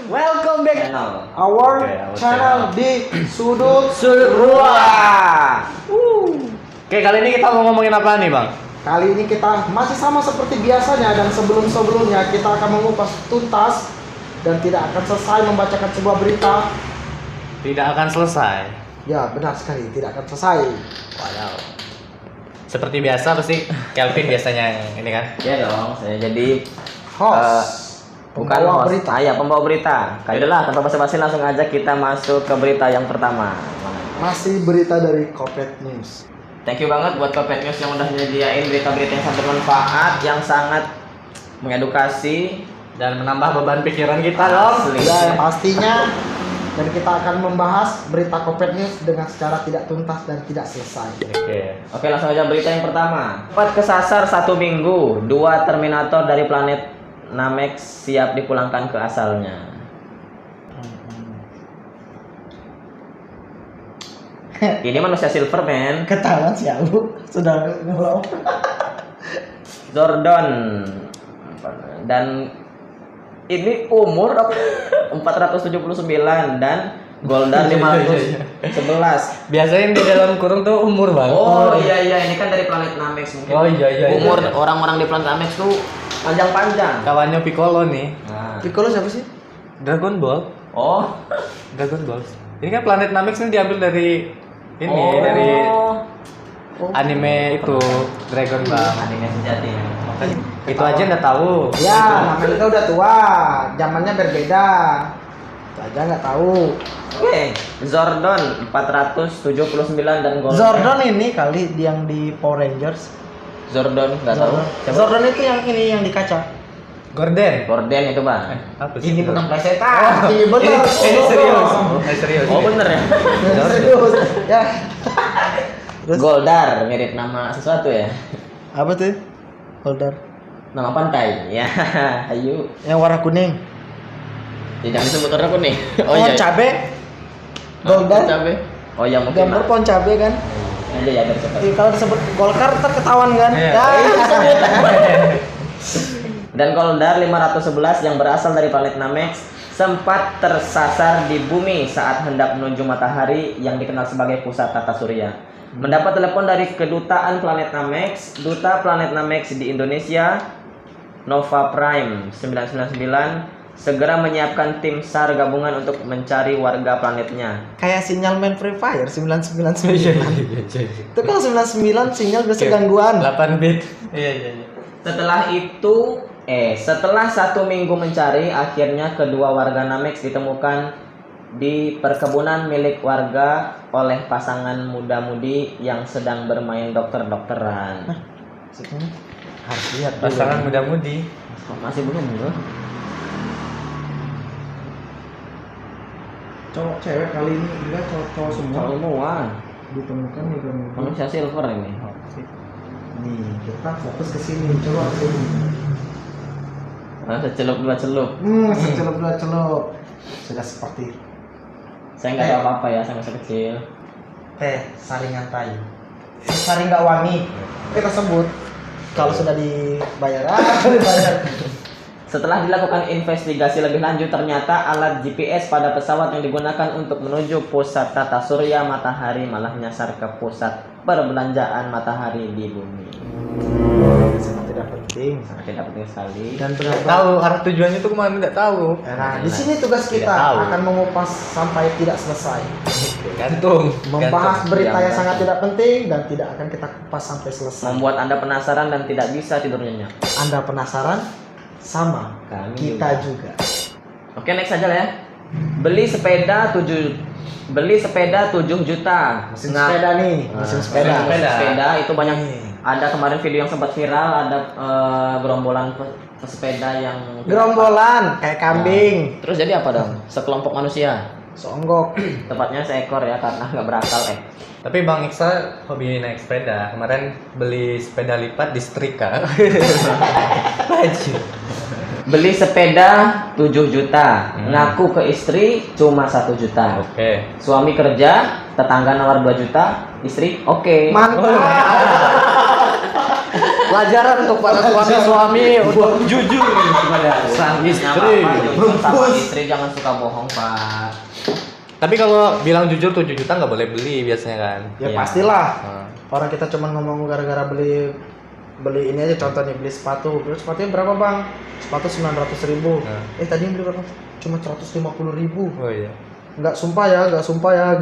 Welcome back Channel. our channel di Sudut Ruah. Oke, kali ini kita mau ngomongin apa nih, Bang? Kali ini kita masih sama seperti biasanya dan sebelum-sebelumnya kita akan mengupas tuntas dan tidak akan selesai membacakan sebuah berita. Tidak akan selesai. Ya, benar sekali, tidak akan selesai. Wow. Seperti biasa pasti Kelvin biasanya yang ini kan. Ya dong, saya jadi Host. bukan Pembawa host. berita. Ya, pembawa berita. Udahlah, tanpa basa-basi langsung aja kita masuk ke berita yang pertama. Masih berita dari Kopet News. Thank you banget buat Kopet News yang udah nyediain berita-berita yang sangat bermanfaat, yang sangat mengedukasi Dan menambah beban pikiran kita dong. Asli. Dan pastinya dan kita akan membahas berita Kopet News dengan secara tidak tuntas dan tidak selesai. Oke, langsung aja berita yang pertama. 4 kesasar 1 minggu, 2 Terminator dari planet Namek siap dipulangkan ke asalnya. Ini manusia Silverman, Ketahuan si Abu sudah ngelau. Zordon, dan ini umur 479 dan Goldar 511. Biasanya di dalam kurung tuh umur, Bang. Oh iya, ini kan dari planet Namek mungkin. Oh, iya. Umur orang-orang di planet Namek tuh panjang-panjang. Kawannya Piccolo nih. Nah. Piccolo siapa sih? Dragon Ball. Oh. Dragon Ball. Ini kan planet Namek ini diambil dari ini dari anime itu Dragon Ball. Anime sejati. Itu aja nggak tahu. Ya, namanya kita udah tua, zamannya berbeda. Itu aja nggak tahu. Oke, Zordon 479 dan Goldar. Zordon ini kali yang di Power Rangers. Zordon nggak tahu. Zordon itu yang ini yang di kaca. Gorden. Gorden itu bang. Apa sih? Ini bukan plesetan. Ini bener. Ini serius. Serius. Oh bener ya. Serius. Ya. Terus Goldar mirip nama sesuatu ya. apa tuh? Goldar. Nama pantai. Ya, ayo. Yang warna kuning. Ya, jangan disebut warna kuning. Pohon cabe. Goldar. Cabe. Oh ya mungkin. Gambar pohon cabe kan. Aja ya biar cepat. Kalau disebut Golkar ntar ketahuan kan. Iya. Ya, Dan Goldar 511 yang berasal dari planet Namek sempat tersasar di bumi saat hendak menuju matahari yang dikenal sebagai pusat tata surya. Mendapat telepon dari kedutaan planet Namek, duta planet Namek di Indonesia, Nova Prime 999, segera menyiapkan tim SAR gabungan untuk mencari warga planetnya. kayak sinyal main Free Fire 999. Itu kalau 99 sinyal biasa gangguan. 8 bit. Iya. Setelah 1 minggu mencari, akhirnya kedua warga Namek ditemukan di perkebunan milik warga oleh pasangan muda-mudi yang sedang bermain dokter-dokteran. Maksudnya harus lihat dulu. Pasangan muda-mudi. Masih belum bro? Cowok cewek kali ini enggak cowok semua Cowok semua. ditemukan di dalam Manusia silver ini. nih kita fokus ke sini coba ke sini Secelup dua celup. secelup dua celup sudah seperti Saya nggak tahu apa-apa ya, saya masih kecil. saringan tai saring nggak wangi kita sebut kalau sudah dibayar dibayar. Setelah dilakukan investigasi lebih lanjut, ternyata alat GPS pada pesawat yang digunakan untuk menuju pusat tata surya matahari malah menyasar ke pusat perbelanjaan matahari di bumi. Sangat tidak penting Sangat tidak penting sekali. dan benar Tahu arah tujuannya tuh kemana nggak tahu. nah di sini tugas Tidak kita tahu. akan mengupas sampai tidak selesai Gantung. membahas berita yang Gantung. sangat tidak penting dan tidak akan kita kupas sampai selesai. Membuat Anda penasaran dan tidak bisa tidur nyenyak. Anda penasaran? Sama Kami kita juga. Oke, next aja lah ya. Beli sepeda 7 juta. Mesin sepeda nih, mesin sepeda. Sepeda itu banyak. Nih. Ada kemarin video yang sempat viral, ada gerombolan pesepeda yang Gerombolan kayak kambing, Terus jadi apa dong? Sekelompok manusia. songgok. Tepatnya seekor ya, karena nggak berakal. Tapi Bang Iksa hobi naik sepeda. Kemarin beli sepeda lipat di setrika. Beli sepeda 7 juta. Ngaku ke istri cuma 1 juta. Oke. Suami kerja, tetangga nawar 2 juta, istri oke. Mantap. Pelajaran untuk para suami untuk jujur kepada sang istri. Sama istri jangan suka bohong, Pak. Tapi kalau bilang jujur 7 juta nggak boleh beli biasanya kan. Ya Iya. pastilah. Nah. Orang kita cuma ngomong gara-gara beli ini aja, contoh nih, beli sepatu. Terus sepatunya berapa, Bang? Sepatu 900.000. Nah. Tadi yang beli berapa? Cuma 150.000. Oh iya. Enggak sumpah ya gitu.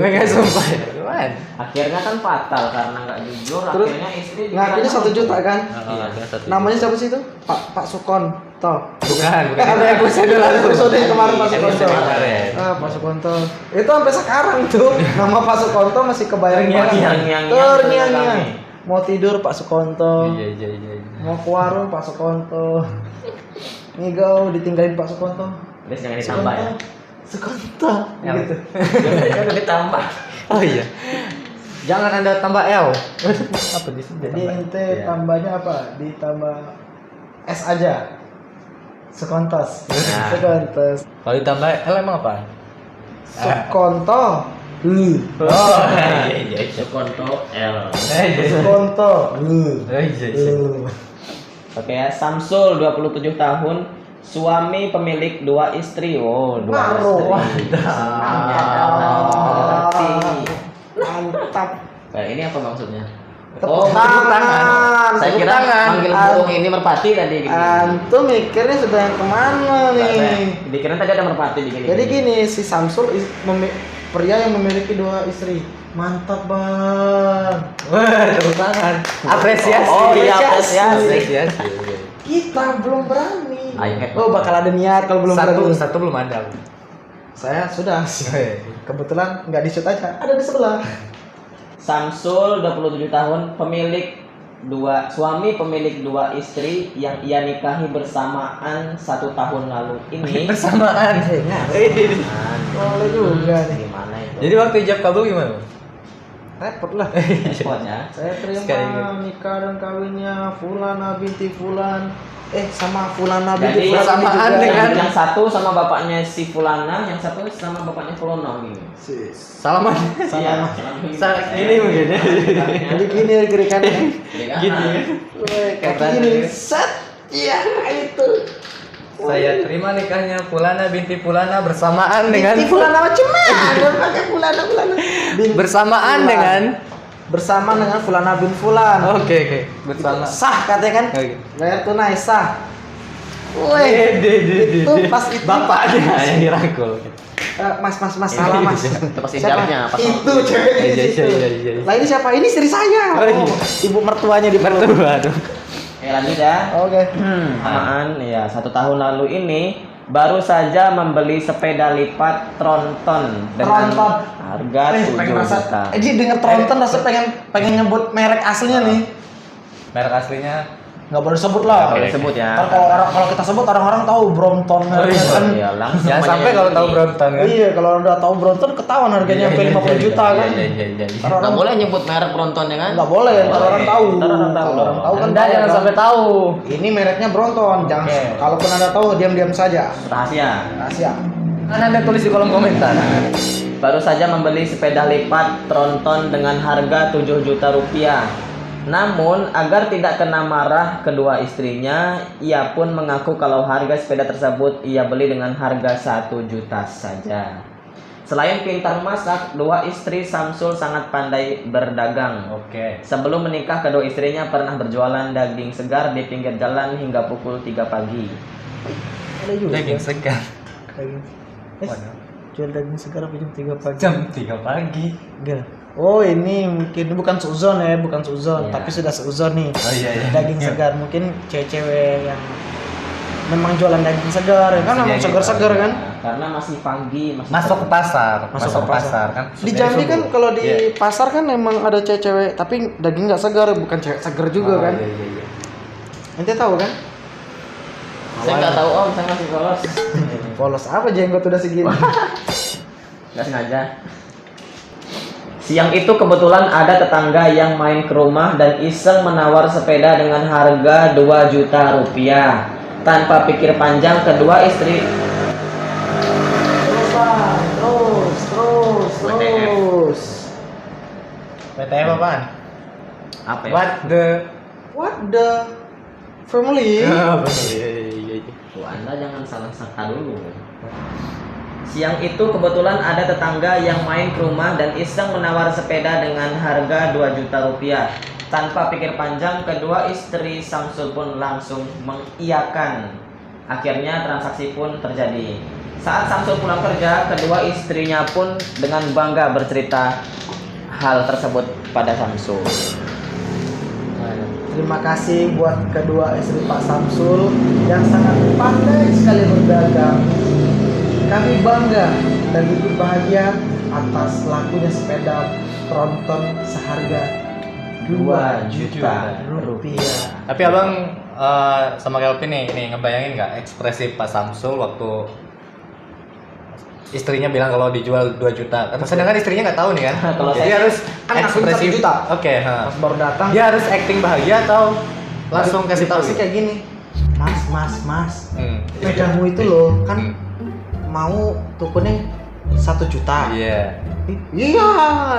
Nggak sumpah ya. Cuman. Akhirnya kan fatal karena nggak jujur. Terus Akhirnya istri ngakunya 1 juta kan? Iya, satu. Namanya siapa sih itu? Pak Sukonto. Bukan. Ada episode lalu, episode yang kemarin Pak Sukonto. Kemarin. Pak Sukonto. Itu sampai sekarang tuh nama Pak Sukonto masih kebayang banget. Terngiang-ngiang. Mau tidur Pak Sukonto. Iya. Mau ke warung Pak Sukonto. Ngigau ditinggalin Pak Sukonto. Terus jangan ditambah ya. Sukonto. Gitu. Jangan ditambah. Oh iya. Jangan Anda tambah L. Apa di sini? Jadi ente Iya. tambahnya apa? Ditambah S aja. Sukontos. Nah. Sukontos. Kalau ditambah L emang apa? Sukonto. Oh, iya. Sukonto L. Sukonto. Iya. Oke ya, Samsul 27 tahun, suami pemilik 2 istri. Oh, 2 Maruah. istri. Berarti. Mantap. Nah, ini apa maksudnya? Tepuk tepuk tangan. Saya Tepuk kira tangan. manggil burung ini merpati tadi gitu. Antum mikirnya sudah yang kemana nih? Dikira tadi ada merpati di gini. Jadi gini, si Samsul pria yang memiliki 2 istri. Mantap, Bang. Wah, tepuk tangan. Apresiasi. Oh, iya, apresiasi. Apresiasi. Kita belum berani. Ayo, Oh, bakal ada niat kalau belum berani. Satu belum ada. Saya sudah. Kebetulan nggak di shoot aja, ada di sebelah. Samsul 27 tahun, suami pemilik 2 istri yang ia nikahi bersamaan 1 tahun lalu ini. Bersamaan. Boleh juga nih. Gimana itu? Jadi waktu ijab kabul gimana? Repot lah. Repot ya. Saya Sekali terima nikah dan kawinnya Fulana binti Fulan. Sama Fulana binti Jadi Fulan ini bersamaan juga. dengan- yang satu sama bapaknya si Fulana, yang satu sama bapaknya Fulono gitu. Salaman. Iya. Ini mungkin. Jadi gini kirikannya. Gini. Kaki gini. Set. Iya, itu. Saya terima nikahnya Fulana binti Fulana bersamaan dengan Binti Fulana macam mana? Pakai Fulana. bersamaan Fulan. dengan Bersama dengan Fulana bin Fulan. Oke. Bersama. Sah katanya kan? Oke. Bayar tunai sah. Woi, itu pas itu Bapaknya yang dirangkul. Mas salah mas. Itu pas Siapa? ijabnya, pas Itu waktu. ceweknya di Iya, situ. iya. Lah ini siapa? Ini istri saya. Oh, iya. Ibu mertuanya di perut. Aduh. Lanjut ya. Oke. Aman ya, 1 tahun lalu ini baru saja membeli sepeda lipat Tronton dengan Tronton. harga 7 Pengen rasa. juta. Jadi denger Tronton rasa pengen nyebut merek aslinya nih. Merek aslinya Nggak boleh sebut lah. Boleh sebut ya. Ntar kalau kita sebut orang-orang tahu Brompton Oh, iya. kan. Iya, langsung ya banyak sampai yang kalau tahu beli. Brompton kan. Iya, kalau udah tahu Brompton ketahuan harganya sampai 50 juta kan. Iya. Ntar Nggak orang boleh nyebut merek Tronton ya kan? nggak boleh, ntar orang tahu. Ntar orang tahu. Kalau orang tahu kan Anda tahu jangan kan. sampai tahu. Ini mereknya Brompton. Jangan. Oke. Kalaupun Anda tahu diam-diam saja. Rahasia. Rahasia. Kan Anda tulis di kolom komentar. Baru saja membeli sepeda lipat Tronton dengan harga 7 juta rupiah. Namun, agar tidak kena marah kedua istrinya, ia pun mengaku kalau harga sepeda tersebut ia beli dengan harga 1 juta saja. Selain pintar masak, 2 istri Samsul sangat pandai berdagang. Oke. Sebelum menikah, kedua istrinya pernah berjualan daging segar di pinggir jalan hingga pukul 3 pagi. Ada juga. Daging segar. Daging. Waduh. Jual daging segar apa jam 3 pagi? Jam 3 pagi. Enggak. Oh ini mungkin bukan seuzon ya, bukan seuzon, Iya. tapi sudah seuzon nih. Oh iya. Daging segar, mungkin cewek-cewek yang memang jualan daging segar, ya kan memang Iya, segar-segar kan. Karena masih pagi, Masuk ke pasar. Masuk ke pasar. kan. Di Jambi kan kalau di Iya. pasar kan memang ada cewek-cewek, tapi daging nggak segar, bukan cewek segar juga kan. Iya. Ente tahu kan? Saya nggak tahu om, saya masih polos. Polos apa jenggot udah segini? Nggak sengaja. Siang itu kebetulan ada tetangga yang main ke rumah dan iseng menawar sepeda dengan harga 2 juta rupiah. Tanpa pikir panjang, kedua istri Terus Bang, terus. PTM apaan? apa ya? What the What the family. Benar. Iya. Anda jangan salah sangka dulu. Siang itu kebetulan ada tetangga yang main ke rumah dan iseng menawar sepeda dengan harga 2 juta rupiah. Tanpa pikir panjang, kedua istri Samsul pun langsung mengiyakan. Akhirnya transaksi pun terjadi. Saat Samsul pulang kerja, kedua istrinya pun dengan bangga bercerita hal tersebut pada Samsul. Terima kasih buat kedua istri Pak Samsul yang sangat pandai sekali berdagang. Kami bangga dan ikut bahagia atas lakunya sepeda tronton seharga 2 juta rupiah. Tapi abang sama Kelvin nih ngebayangin nggak ekspresi Pak Samsul waktu istrinya bilang kalau dijual 2 juta. Sedangkan istrinya nggak tahu nih kan. Kalau Jadi saya harus kan langsung 1 juta. Oke. Pas baru datang Dia harus acting bahagia atau langsung kasih tahu sih gitu? kayak gini. Mas, Jadi sepedamu itu loh kan mau tukunya 1 juta. Iya. Iya,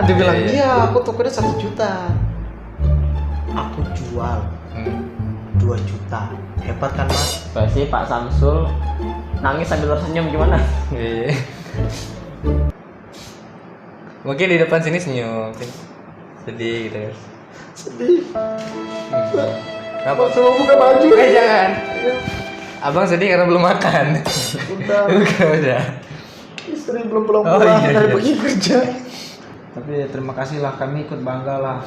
dia bilang Iya, iya. iya, aku tukernya 1 juta. Aku jual 2 juta. Hebat kan mas? Pasti Pak Samsul nangis sambil tersenyum gimana? Iya. Mungkin di depan sini senyum. Sedih gitu ya. Sedih. Kenapa? Semua buka baju. Jangan. Abang sedih karena belum makan. Udah. Udah. Istri belum pulang Oh, iya, dari iya. pergi kerja. Tapi terima kasih lah, kami ikut bangga lah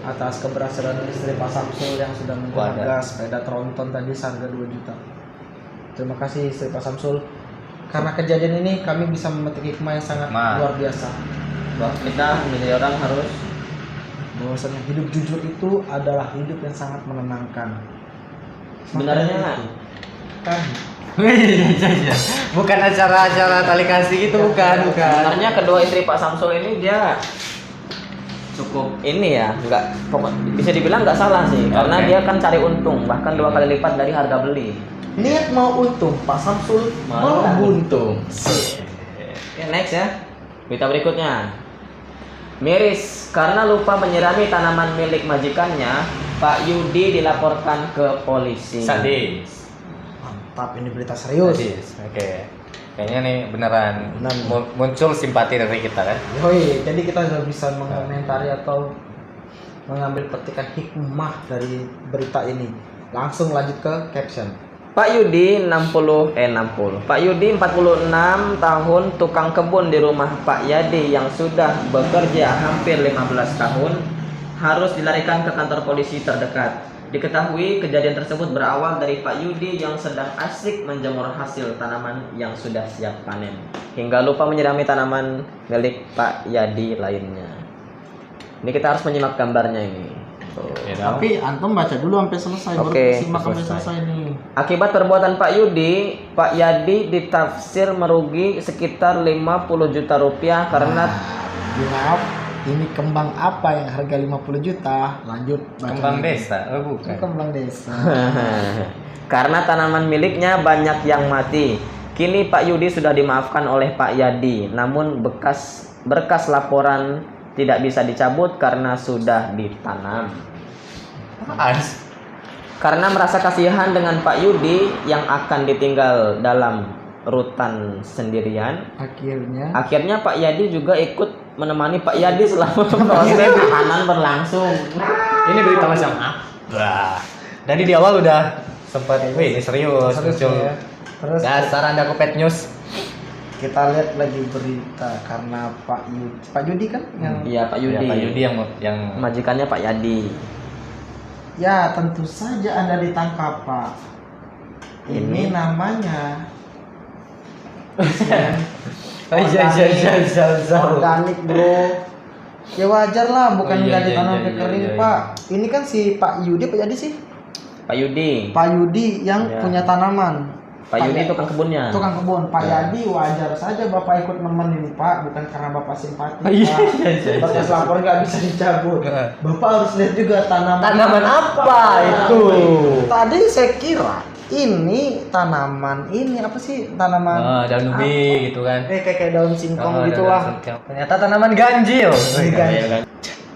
atas keberhasilan istri Pak Samsul yang sudah menggagas sepeda tronton tadi seharga 2 juta. Terima kasih istri Pak Samsul. Karena kejadian ini kami bisa memetik hikmah yang sangat luar biasa. Bahwa kita menjadi orang harus Bahwasanya hidup jujur itu adalah hidup yang sangat menenangkan. sebenarnya Makanya itu, kan Iya. Bukan acara-acara tali kasih gitu, bukan. sebenarnya kedua istri Pak Samsul ini dia cukup ini ya, bisa dibilang nggak salah sih, karena Oke. dia kan cari untung bahkan 2 kali lipat dari harga beli. niat mau untung, Pak Samsul mau buntung. Oke, next ya. Berita berikutnya. Miris karena lupa menyirami tanaman milik majikannya, Pak Yudi dilaporkan ke polisi. Sadis. Mantap, ini berita serius. Oke. Kayaknya nih beneran Benar. muncul simpati dari kita kan. Yoi, jadi kita sudah bisa mengomentari atau mengambil petikan hikmah dari berita ini. Langsung lanjut ke caption. Pak Yudi 60. Pak Yudi 46 tahun, tukang kebun di rumah Pak Yadi yang sudah bekerja hampir 15 tahun harus dilarikan ke kantor polisi terdekat. Diketahui kejadian tersebut berawal dari Pak Yudi yang sedang asik menjemur hasil tanaman yang sudah siap panen hingga lupa menyirami tanaman milik Pak Yadi lainnya. Ini kita harus menyimak gambarnya ini. Tuh. Tapi antum baca dulu sampai selesai, Oke, baru simak sampai selesai. selesai nih. Akibat perbuatan Pak Yudi, Pak Yadi ditafsir merugi sekitar 50 juta rupiah karena Maaf, ini kembang apa yang harga 50 juta? Lanjut baca. Kembang lagi. desa. Oh, Ini bukan. kembang desa. karena tanaman miliknya banyak yang mati. Kini Pak Yudi sudah dimaafkan oleh Pak Yadi, namun berkas laporan tidak bisa dicabut karena sudah ditanam. Apaan? Karena merasa kasihan dengan Pak Yudi yang akan ditinggal dalam rutan sendirian, akhirnya Pak Yadi juga ikut menemani Pak Yadi selama proses tahanan berlangsung. Ini berita macam apa? Dari di awal udah sempat, wih ini serius, muncul. ya. Terus Dasar Anda kopet news. kita lihat lagi berita karena Pak Yudi kan yang Iya, Pak Yudi. Ya, Pak Yudi yang Majikannya Pak Yadi. ya tentu saja Anda ditangkap Pak. Ini namanya Oh, iya. organik bro. Ya wajar lah, bukan Oh, iya, nggak iya, ditanam iya, ke iya, kering iya. Pak. Ini kan si Pak Yudi, Pak Yadi sih? Pak Yudi. Pak Yudi yang Ya. punya tanaman. Pak Yudi tukang kebunnya. Tukang kebun. Pak Ya. Yadi wajar saja Bapak ikut nemenin Pak, bukan karena Bapak simpati Oh, iya, Pak. iya, iya, Batas iya. lapor nggak bisa dicabut. Heeh. Bapak harus lihat juga Tanaman apa itu? Tadi saya kira ini tanaman ini apa sih tanaman? daun ubi gitu kan. Kayak daun singkong Oh, gitulah. Ternyata tanaman ganjil. Ganjil.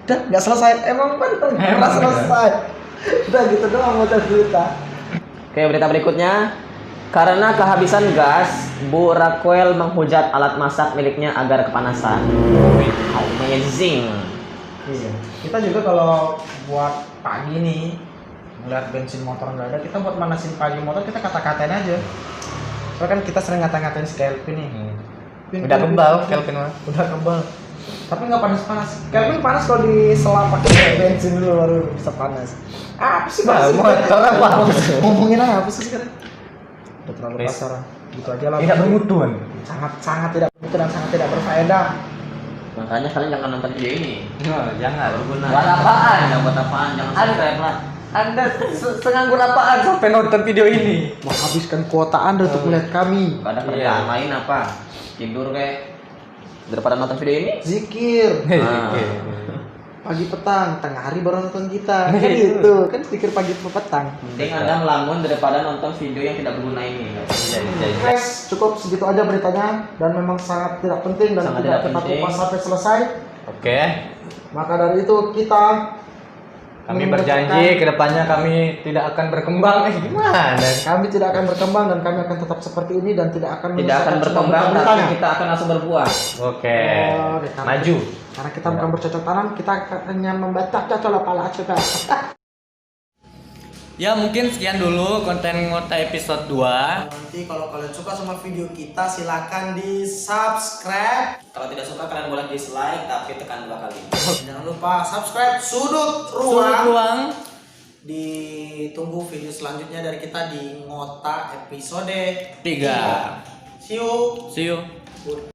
Udah nggak selesai, emang bener nggak selesai. Udah gitu doang mau berita. Oke, berita berikutnya. Karena kehabisan gas, Bu Raquel menghujat alat masak miliknya agar kepanasan. Amazing. Iya. Kita juga kalau buat pagi nih ngeliat bensin motor nggak ada, kita buat manasin pagi motor kita kata-katain aja. Soalnya kan kita sering ngata-ngatain si Kelvin nih. Pin, Udah Kelvin, kebal Kelvin. Kelvin mah. Udah kebal. Tapi nggak panas-panas. Kelvin panas kalau disela pakai bensin dulu baru bisa panas. Apa sih bahas motor apa? Ngomongin apa sih sekarang? Udah terlalu Please. kasar. Gitu aja lah. Tidak bermutuan. Sangat tidak bermutu dan sangat tidak berfaedah. Makanya kalian jangan nonton video ini. Nah, jangan. Buat apaan? Ya, buat apaan? Jangan subscribe lah. Anda senganggur apaan sampai nonton video ini? Menghabiskan kuota Anda untuk melihat kami. Gak ada kerjaan lain apa? Tidur kayak daripada nonton video ini. Zikir Ah. pagi petang, tengah hari baru nonton kita. Kan gitu, kan zikir pagi petang. Mending Anda melamun daripada nonton video yang tidak berguna ini. Guys, cukup segitu aja beritanya dan memang sangat tidak penting dan Sangat tidak tidak kita penting. kupas sampai selesai. Oke. Maka dari itu kita Kami berjanji kedepannya kami tidak akan berkembang. Gimana? kami tidak akan berkembang dan kami akan tetap seperti ini dan tidak akan Tidak akan menyelesaikan berkembang, semua tapi beritanya. kita akan langsung berbuah. Oke. Oh, deh, karena- Maju. Karena kita bukan bercocok tanam, kita hanya membaca-baca pala aja. Ya mungkin sekian dulu konten ngota episode 2. Nanti kalau kalian suka sama video kita silakan di subscribe. Kalau tidak suka kalian boleh dislike, tapi tekan 2 kali. Jangan lupa subscribe Sudut Sudut Ruang. ruang. Ditunggu video selanjutnya dari kita di Ngota episode 3. See you. See you. Good.